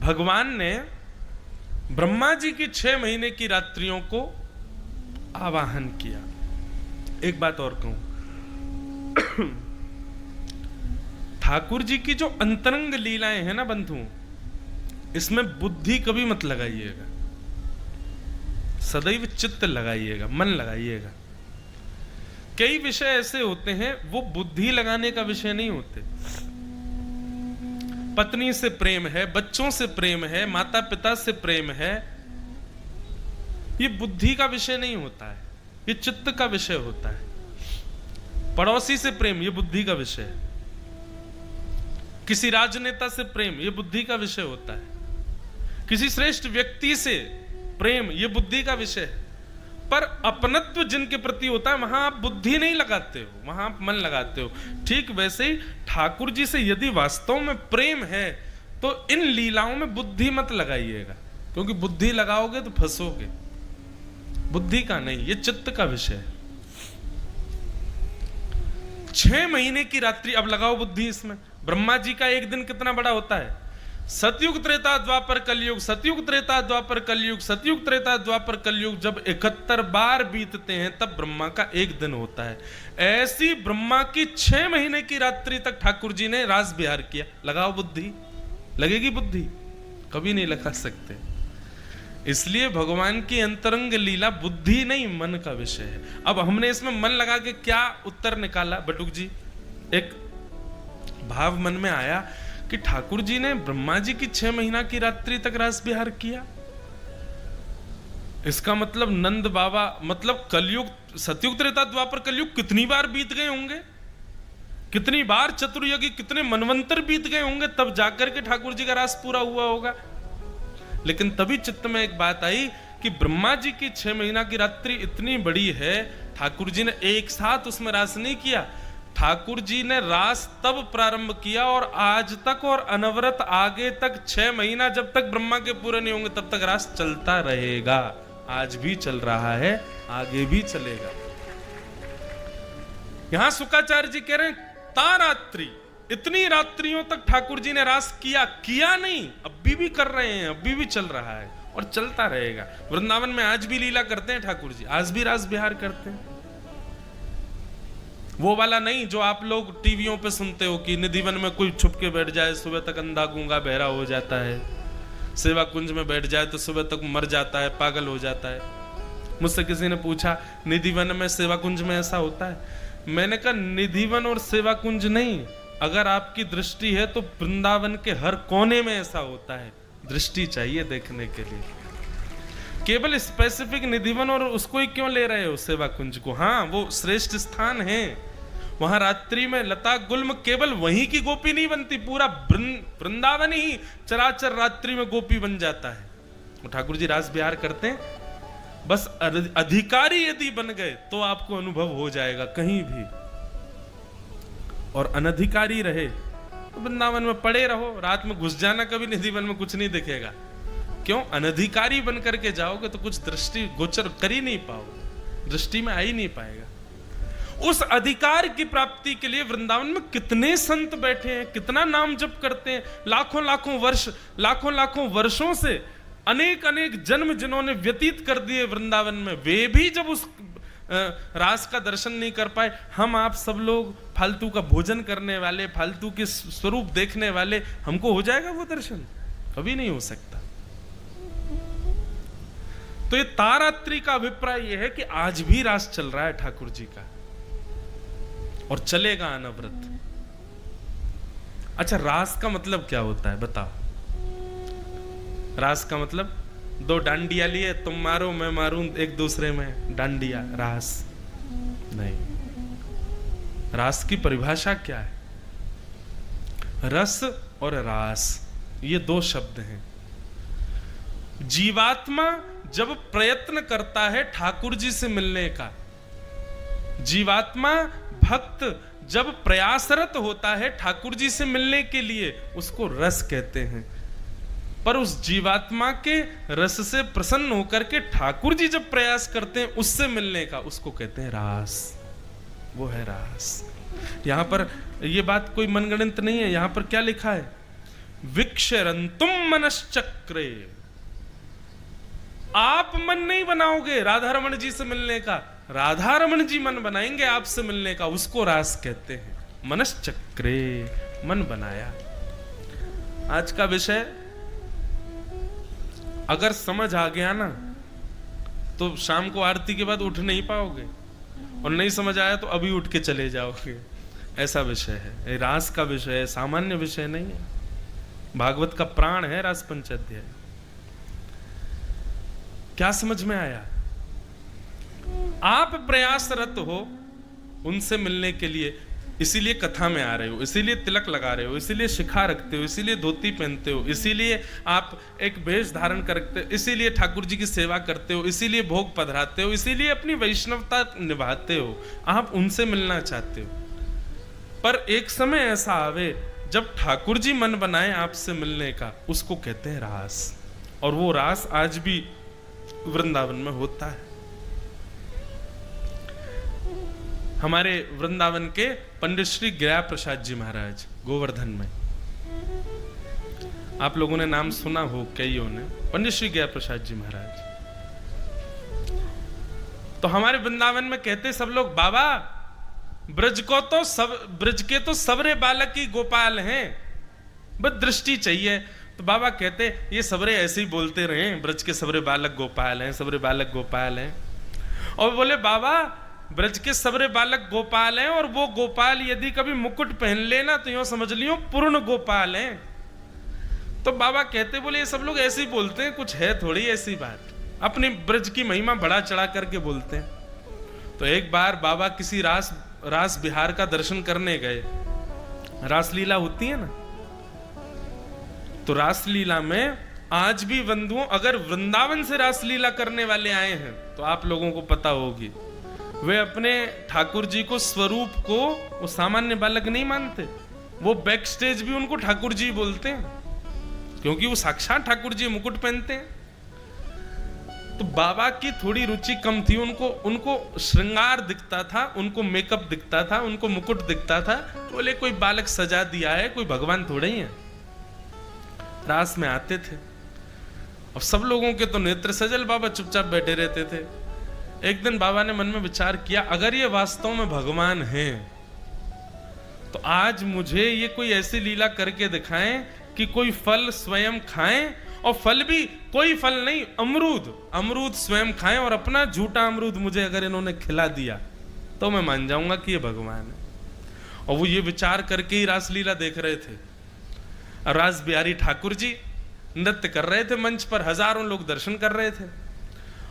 भगवान ने ब्रह्मा जी की 6 महीने की रात्रियों को आवाहन किया। एक बात और कहूं, ठाकुर जी की जो अंतरंग लीलाएं हैं ना बंधुओं, इसमें बुद्धि कभी मत लगाइएगा, सदैव चित्त लगाइएगा, मन लगाइएगा। कई विषय ऐसे होते हैं वो बुद्धि लगाने का विषय नहीं होते। पत्नी से प्रेम है, बच्चों से प्रेम है, माता पिता से प्रेम है, ये बुद्धि का विषय नहीं होता है, ये चित्त का विषय होता है। पड़ोसी से प्रेम, ये बुद्धि का विषय है। किसी राजनेता से प्रेम, ये बुद्धि का विषय होता है। किसी श्रेष्ठ व्यक्ति से प्रेम, ये बुद्धि का विषय है। पर अपनत्व जिनके प्रति होता है वहां आप बुद्धि नहीं लगाते हो, वहां आप मन लगाते हो। ठीक वैसे ही ठाकुर जी से यदि वास्तव में प्रेम है तो इन लीलाओं में बुद्धि मत लगाइएगा, क्योंकि बुद्धि लगाओगे तो फंसोगे। बुद्धि का नहीं, ये चित्त का विषय है। 6 महीने की रात्रि, अब लगाओ बुद्धि इसमें। ब्रह्मा जी का एक दिन कितना बड़ा होता है? सतयुग त्रेता द्वापर कलयुग, सतयुग त्रेता द्वापर कलयुग, सतयुग त्रेता द्वापर कलयुग जब 71 बार बीतते हैं तब ब्रह्मा का एक दिन होता है। ऐसी ब्रह्मा की 6 महीने की रात्रि तक ठाकुर जी ने रास विहार किया। लगाओ बुद्धि, लगेगी बुद्धि? कभी नहीं लगा सकते। इसलिए भगवान की अंतरंग लीला बुद्धि नहीं, मन का विषय है। अब हमने इसमें मन लगा के क्या उत्तर निकाला बटुक जी? एक भाव मन में आया कि ठाकुर जी ने ब्रह्मा जी की 6 महीना की रात्रि तक रास विहार किया। इसका मतलब नंद बाबा, मतलब कलयुग, सतयुग त्रेता द्वापर कलयुग कितनी बार बीत गए होंगे, कितनी बार चतुर्युगी, कितने मनवंतर बीत गए होंगे, तब जाकर के ठाकुर जी का रास पूरा हुआ होगा। लेकिन तभी चित्त में एक बात आई कि ब्रह्मा जी की 6 महीना की रात्रि इतनी बड़ी है, ठाकुर जी ने एक साथ उसमें रास नहीं किया। ठाकुर जी ने रास तब प्रारंभ किया और आज तक और अनवरत आगे तक 6 महीना जब तक ब्रह्मा के पूरे नहीं होंगे तब तक रास चलता रहेगा। आज भी चल रहा है, आगे भी चलेगा। यहां शुक्राचार्य जी कह रहे हैं तारात्रि, इतनी रात्रियों तक ठाकुर जी ने रास किया नहीं, अभी भी कर रहे हैं, अभी भी चल रहा है और चलता रहेगा। वृंदावन में आज भी लीला करते हैं ठाकुर जी, आज भी रास विहार करते हैं। वो वाला नहीं जो आप लोग टीवियों पे सुनते हो कि निधिवन में कोई छुप के बैठ जाए, सुबह तक अंधा गूंगा बहरा हो जाता है, सेवा कुंज में बैठ जाए तो सुबह तक मर जाता है, पागल हो जाता है। मुझसे किसी ने पूछा निधिवन में सेवा कुंज में ऐसा होता है? मैंने कहा निधिवन और सेवा कुंज नहीं, अगर आपकी दृष्टि है तो वृंदावन के हर कोने में ऐसा होता है। दृष्टि चाहिए देखने के लिए। केवल स्पेसिफिक निधिवन और उसको ही क्यों ले रहे हो सेवा कुंज को? हाँ, वो श्रेष्ठ स्थान है, वहां रात्रि में लता गुल्म केवल वहीं की गोपी नहीं बनती, पूरा वृंदावन ही चराचर रात्रि में गोपी बन जाता है। ठाकुर जी रास विहार करते हैं, बस अधिकारी यदि बन गए तो आपको अनुभव हो जाएगा कहीं भी, और अनधिकारी रहे तो वृंदावन में पड़े रहो, रात में घुस जाना, कभी निधिवन में कुछ नहीं दिखेगा। क्यों? अनधिकारी बन करके जाओगे तो कुछ दृष्टि गोचर कर ही नहीं पाओगे, दृष्टि में आ ही नहीं पाएगा। उस अधिकार की प्राप्ति के लिए वृंदावन में कितने संत बैठे हैं, कितना नाम जप करते हैं, लाखों लाखों वर्षों से अनेक अनेक जन्म जिन्होंने व्यतीत कर दिए वृंदावन में, वे भी जब उस रास का दर्शन नहीं कर पाए, हम आप सब लोग फालतू का भोजन करने वाले, फालतू के स्वरूप देखने वाले, हमको हो जाएगा वो दर्शन? कभी नहीं हो सकता। तो ये तारात्रि का अभिप्राय यह है कि आज भी रास चल रहा है ठाकुर जी का और चलेगा अनवरत। अच्छा, रास का मतलब क्या होता है बताओ? रास का मतलब 2 डांडिया लिए, तुम मारो मैं मारूं एक दूसरे में, डांडिया रास नहीं। रास की परिभाषा क्या है? रस और रास ये 2 शब्द हैं। जीवात्मा जब प्रयत्न करता है ठाकुर जी से मिलने का, जीवात्मा भक्त जब प्रयासरत होता है ठाकुर जी से मिलने के लिए, उसको रस कहते हैं। पर उस जीवात्मा के रस से प्रसन्न होकर के ठाकुर जी जब प्रयास करते हैं उससे मिलने का, उसको कहते हैं रास। वो है रास। यहां पर यह बात कोई मनगढ़ंत नहीं है। यहां पर क्या लिखा है? विक्षरंतुम मनश्चक्रे। आप मन नहीं बनाओगे राधा रमण जी से मिलने का, राधा रमण जी मन बनाएंगे आपसे मिलने का, उसको रास कहते हैं। मनश्चक्रे, मन बनाया। आज का विषय अगर समझ आ गया ना तो शाम को आरती के बाद उठ नहीं पाओगे, और नहीं समझ आया तो अभी उठ के चले जाओगे। ऐसा विषय है, ये रास का विषय है, सामान्य विषय नहीं है। भागवत का प्राण है रास पंचाध्याय। क्या समझ में आया? आप प्रयासरत हो उनसे मिलने के लिए, इसीलिए कथा में आ रहे हो, इसीलिए तिलक लगा रहे हो, इसीलिए शिखा रखते हो, इसीलिए धोती पहनते हो, इसीलिए आप एक वेश धारण करते हो, इसीलिए ठाकुर जी की सेवा करते हो, इसीलिए भोग पधराते हो, इसीलिए अपनी वैष्णवता निभाते हो। आप उनसे मिलना चाहते हो। पर एक समय ऐसा आवे जब ठाकुर जी मन बनाए आपसे मिलने का, उसको कहते हैं रास। और वो रास आज भी वृंदावन में होता है। हमारे वृंदावन के पंडित श्री गिरा प्रसाद जी महाराज गोवर्धन में, आप लोगों ने नाम सुना हो कईयों ने, पंडित श्री गिरा प्रसाद जी महाराज। तो हमारे वृंदावन में कहते सब लोग, बाबा ब्रज के तो सबरे बालक ही गोपाल हैं, बस दृष्टि चाहिए। तो बाबा कहते ये सबरे ऐसे ही बोलते रहे, ब्रज के सबरे बालक गोपाल हैं, सबरे बालक गोपाल हैं। और बोले बाबा ब्रज के सबरे बालक गोपाल हैं, और वो गोपाल यदि कभी मुकुट पहन लेना तो यूं समझ लियो पूर्ण गोपाल हैं। तो बाबा कहते बोले ये सब लोग ऐसे ही बोलते हैं, कुछ है थोड़ी ऐसी बात, अपनी ब्रज की महिमा बढ़ा चढ़ा करके बोलते हैं। तो एक बार बाबा किसी रास बिहार का दर्शन करने गए। रासलीला होती है ना, तो रासलीला में आज भी बंधुओं अगर वृंदावन से रासलीला करने वाले आए हैं तो आप लोगों को पता होगी, वे अपने ठाकुर जी को स्वरूप को वो सामान्य बालक नहीं मानते, वो बैक स्टेज भी उनको ठाकुर जी बोलते हैं, क्योंकि वो साक्षात ठाकुर जी मुकुट पहनते हैं। तो बाबा की थोड़ी रुचि कम थी, उनको श्रृंगार दिखता था, उनको मेकअप दिखता था, उनको मुकुट दिखता था। तो बोले कोई बालक सजा दिया है, कोई भगवान थोड़े ही है। रास में आते थे, अब सब लोगों के तो नेत्र सजल, बाबा चुपचाप बैठे रहते थे। एक दिन बाबा ने मन में विचार किया, अगर ये वास्तव में भगवान हैं तो आज मुझे ये कोई ऐसी लीला करके दिखाएं कि कोई फल स्वयं खाएं, और फल भी कोई फल नहीं, अमरूद स्वयं खाएं, और अपना झूठा अमरूद मुझे अगर इन्होंने खिला दिया तो मैं मान जाऊंगा कि ये भगवान है। और वो ये विचार करके ही रासलीला देख रहे थे। रास बिहारी ठाकुर जी नृत्य कर रहे थे मंच पर, हजारों लोग दर्शन कर रहे थे।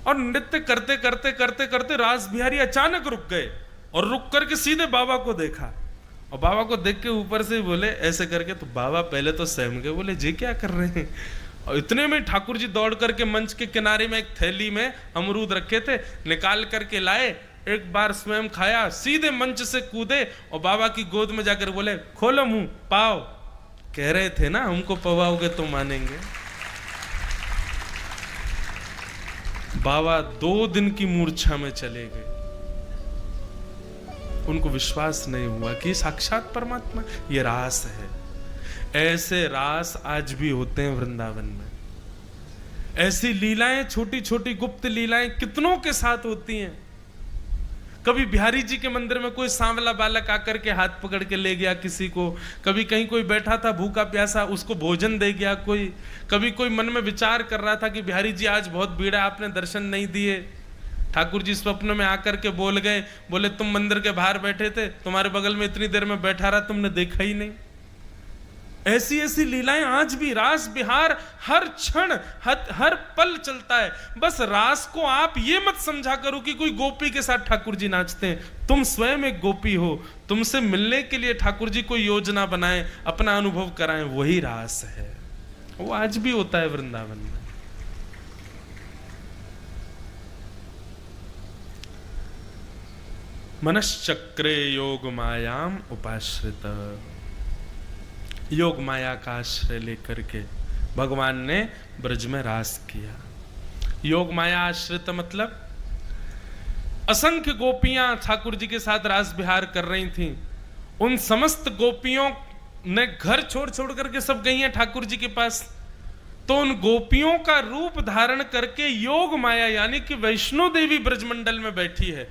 और नृत्य करते करते करते करते रास बिहारी अचानक रुक गए, और रुक करके सीधे बाबा को देखा, और बाबा को देख के ऊपर से बोले ऐसे करके। तो बाबा पहले तो सहम गए, बोले जी क्या कर रहे हैं। और इतने में ठाकुर जी दौड़ करके मंच के किनारे में एक थैली में अमरूद रखे थे, निकाल करके लाए, एक बार स्वयं खाया, सीधे मंच से कूदे और बाबा की गोद में जाकर बोले खोलो मुंह पाओ। कह रहे थे ना हमको पवाओगे तो मानेंगे। बाबा 2 दिन की मूर्छा में चले गए, उनको विश्वास नहीं हुआ कि साक्षात परमात्मा, ये रास है। ऐसे रास आज भी होते हैं वृंदावन में। ऐसी लीलाएं, छोटी छोटी गुप्त लीलाएं कितनों के साथ होती हैं। कभी बिहारी जी के मंदिर में कोई सांवला बालक आकर के हाथ पकड़ के ले गया किसी को, कभी कहीं कोई बैठा था भूखा प्यासा उसको भोजन दे गया कोई, कभी कोई मन में विचार कर रहा था कि बिहारी जी आज बहुत भीड़ है आपने दर्शन नहीं दिए, ठाकुर जी स्वप्न में आकर के बोल गए, बोले तुम मंदिर के बाहर बैठे थे, तुम्हारे बगल में इतनी देर में बैठा रहा तुमने देखा ही नहीं। ऐसी ऐसी लीलाएं आज भी रास बिहार हर क्षण हर पल चलता है। बस रास को आप ये मत समझा करो कि कोई गोपी के साथ ठाकुर जी नाचते हैं, तुम स्वयं एक गोपी हो, तुमसे मिलने के लिए ठाकुर जी कोई योजना बनाएं, अपना अनुभव कराएं, वही रास है। वो आज भी होता है वृंदावन में। मनश्चक्रे योग मायाम उपाश्रित, योग माया का आश्रय लेकर के भगवान ने ब्रज में रास किया। योग माया आश्रित मतलब असंख्य गोपियां ठाकुर जी के साथ रास विहार कर रही थीं। उन समस्त गोपियों ने घर छोड़ छोड़ करके सब गई हैं ठाकुर जी के पास। तो उन गोपियों का रूप धारण करके योग माया यानी कि वैष्णो देवी ब्रजमंडल में बैठी है।